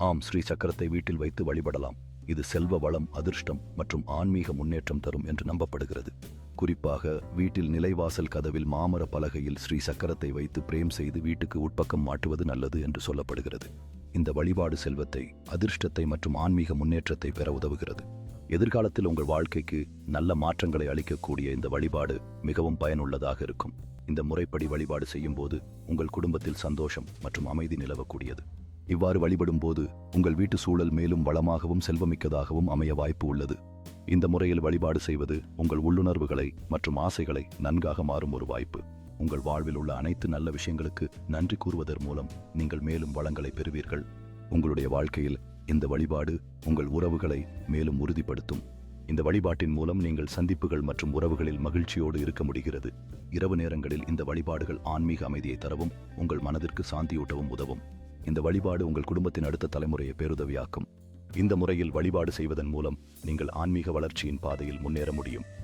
ஆம், ஸ்ரீ சக்கரத்தை வீட்டில் வைத்து வழிபடலாம். இது செல்வ வளம், அதிர்ஷ்டம் மற்றும் ஆன்மீக முன்னேற்றம் தரும் என்று நம்பப்படுகிறது. குறிப்பாக வீட்டில் நிலைவாசல் கதவில் மாமர பலகையில் ஸ்ரீ சக்கரத்தை வைத்து பிரேம் செய்து வீட்டுக்கு உட்பக்கம் மாட்டுவது நல்லது என்று சொல்லப்படுகிறது. இந்த வழிபாடு செல்வத்தை, அதிர்ஷ்டத்தை மற்றும் ஆன்மீக முன்னேற்றத்தை பெற உதவுகிறது. எதிர்காலத்தில் உங்கள் வாழ்க்கைக்கு நல்ல மாற்றங்களை அளிக்கக்கூடிய இந்த வழிபாடு மிகவும் பயனுள்ளதாக இருக்கும். இந்த முறைப்படி வழிபாடு செய்யும் போது உங்கள் குடும்பத்தில் சந்தோஷம் மற்றும் அமைதி நிலவக்கூடியது. இவ்வாறு வழிபடும் போது உங்கள் வீட்டு சூழல் மேலும் வளமாகவும் செல்வமிக்கதாகவும் அமைய வாய்ப்பு உள்ளது. இந்த முறையில் வழிபாடு செய்வது உங்கள் உள்ளுணர்வுகளை மற்றும் ஆசைகளை நன்காக மாறும் ஒரு வாய்ப்பு. உங்கள் வாழ்வில் உள்ள அனைத்து நல்ல விஷயங்களுக்கு நன்றி கூறுவதன் மூலம் நீங்கள் மேலும் வளங்களை பெறுவீர்கள். உங்களுடைய வாழ்க்கையில் இந்த வழிபாடு உங்கள் உறவுகளை மேலும் உறுதிப்படுத்தும். இந்த வழிபாட்டின் மூலம் நீங்கள் சந்திப்புகள் மற்றும் உறவுகளில் மகிழ்ச்சியோடு இருக்க முடிகிறது. இரவு நேரங்களில் இந்த வழிபாடுகள் ஆன்மீக அமைதியை தரவும் உங்கள் மனதிற்கு சாந்தியூட்டவும் உதவும். இந்த வழிபாடு உங்கள் குடும்பத்தின் அடுத்த தலைமுறையை பேருதவியாக்கும். இந்த முறையில் வழிபாடு செய்வதன் மூலம் நீங்கள் ஆன்மீக வளர்ச்சியின் பாதையில் முன்னேற முடியும்.